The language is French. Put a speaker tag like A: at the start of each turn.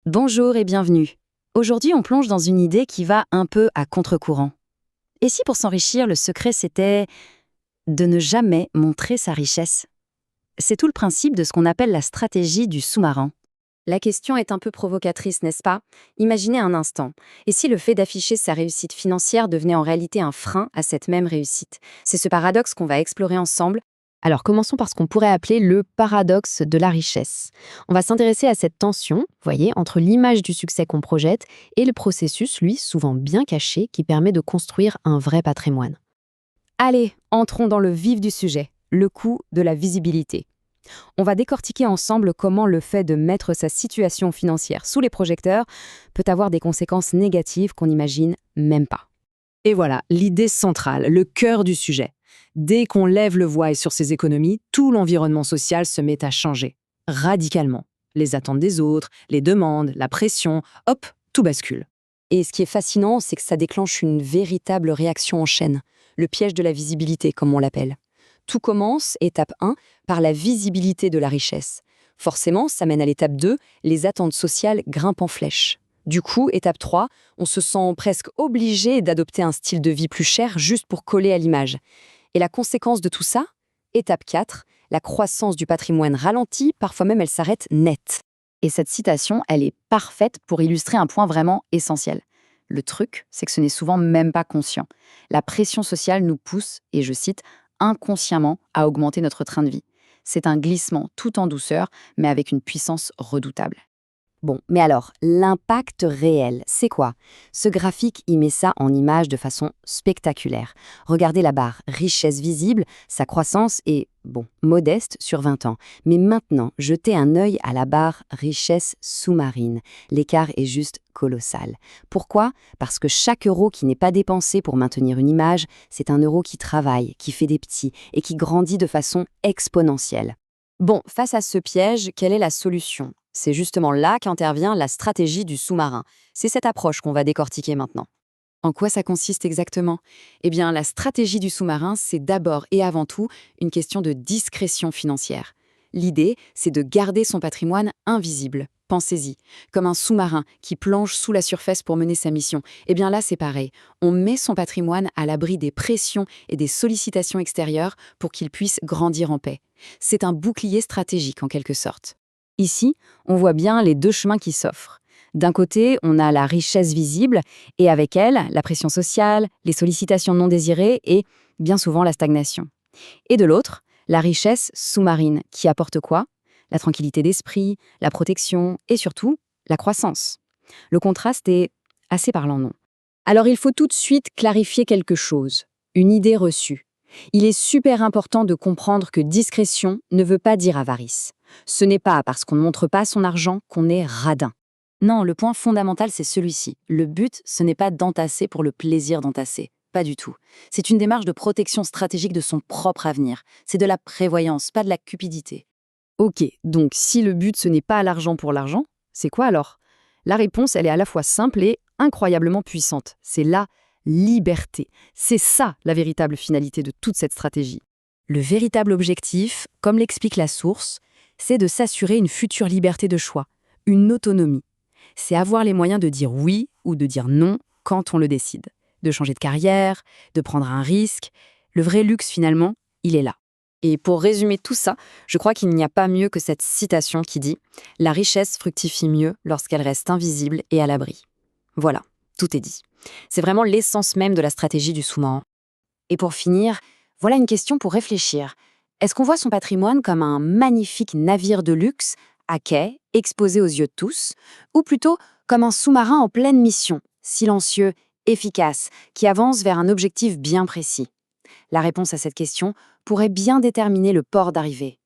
A: Bonjour et bienvenue. Aujourd'hui, on plonge dans une idée qui va un peu à contre-courant. Et si pour s'enrichir, le secret c'était de ne jamais montrer sa richesse? C'est tout le principe de ce qu'on appelle la stratégie du sous-marin. La question est un peu provocatrice, n'est-ce pas? Imaginez un instant. Et si le fait d'afficher sa réussite financière devenait en réalité un frein à cette même réussite? C'est ce paradoxe qu'on va explorer ensemble. Alors commençons par ce qu'on pourrait appeler le paradoxe de la richesse. On va s'intéresser à cette tension, voyez, entre l'image du succès qu'on projette et le processus, lui, souvent bien caché, qui permet de construire un vrai patrimoine. Allez, entrons dans le vif du sujet, le coût de la visibilité. On va décortiquer ensemble comment le fait de mettre sa situation financière sous les projecteurs peut avoir des conséquences négatives qu'on n'imagine même pas.
B: Et voilà, l'idée centrale, le cœur du sujet. Dès qu'on lève le voile sur ses économies, tout l'environnement social se met à changer, radicalement. Les attentes des autres, les demandes, la pression, hop, tout bascule.
A: Et ce qui est fascinant, c'est que ça déclenche une véritable réaction en chaîne, le piège de la visibilité, comme on l'appelle. Tout commence, étape 1, par la visibilité de la richesse. Forcément, ça mène à l'étape 2, les attentes sociales grimpent en flèche. Du coup, étape 3, on se sent presque obligé d'adopter un style de vie plus cher juste pour coller à l'image. Et la conséquence de tout ça? Étape 4, la croissance du patrimoine ralentit, parfois même elle s'arrête net. Et cette citation, elle est parfaite pour illustrer un point vraiment essentiel. Le truc, c'est que ce n'est souvent même pas conscient. La pression sociale nous pousse, et je cite, inconsciemment à augmenter notre train de vie. C'est un glissement tout en douceur, mais avec une puissance redoutable. Bon, mais alors, l'impact réel, c'est quoi? Ce graphique y met ça en image de façon spectaculaire. Regardez la barre, richesse visible, sa croissance est, bon, modeste sur 20 ans. Mais maintenant, jetez un œil à la barre richesse sous-marine. L'écart est juste colossal. Pourquoi? Parce que chaque euro qui n'est pas dépensé pour maintenir une image, c'est un euro qui travaille, qui fait des petits et qui grandit de façon exponentielle. Bon, face à ce piège, quelle est la solution? C'est justement là qu'intervient la stratégie du sous-marin. C'est cette approche qu'on va décortiquer maintenant. En quoi ça consiste exactement? Eh bien, la stratégie du sous-marin, c'est d'abord et avant tout une question de discrétion financière. L'idée, c'est de garder son patrimoine invisible. Pensez-y, comme un sous-marin qui plonge sous la surface pour mener sa mission. Eh bien là, c'est pareil. On met son patrimoine à l'abri des pressions et des sollicitations extérieures pour qu'il puisse grandir en paix. C'est un bouclier stratégique en quelque sorte. Ici, on voit bien les deux chemins qui s'offrent. D'un côté, on a la richesse visible et avec elle, la pression sociale, les sollicitations non désirées et, bien souvent, la stagnation. Et de l'autre, la richesse sous-marine qui apporte quoi? La tranquillité d'esprit, la protection et surtout, la croissance. Le contraste est assez parlant, non? Alors il faut tout de suite clarifier quelque chose, une idée reçue. Il est super important de comprendre que discrétion ne veut pas dire avarice. Ce n'est pas parce qu'on ne montre pas son argent qu'on est radin. Non, le point fondamental, c'est celui-ci. Le but, ce n'est pas d'entasser pour le plaisir d'entasser. Pas du tout. C'est une démarche de protection stratégique de son propre avenir. C'est de la prévoyance, pas de la cupidité. Ok, donc si le but, ce n'est pas l'argent pour l'argent, c'est quoi alors? La réponse, elle est à la fois simple et incroyablement puissante. C'est la liberté. C'est ça la véritable finalité de toute cette stratégie. Le véritable objectif, comme l'explique la source, c'est de s'assurer une future liberté de choix, une autonomie. C'est avoir les moyens de dire oui ou de dire non quand on le décide, de changer de carrière, de prendre un risque. Le vrai luxe, finalement, il est là. Et pour résumer tout ça, je crois qu'il n'y a pas mieux que cette citation qui dit « La richesse fructifie mieux lorsqu'elle reste invisible et à l'abri ». Voilà, tout est dit. C'est vraiment l'essence même de la stratégie du sous-marin. Et pour finir, voilà une question pour réfléchir. Est-ce qu'on voit son patrimoine comme un magnifique navire de luxe, à quai, exposé aux yeux de tous, ou plutôt comme un sous-marin en pleine mission, silencieux, efficace, qui avance vers un objectif bien précis? La réponse à cette question pourrait bien déterminer le port d'arrivée.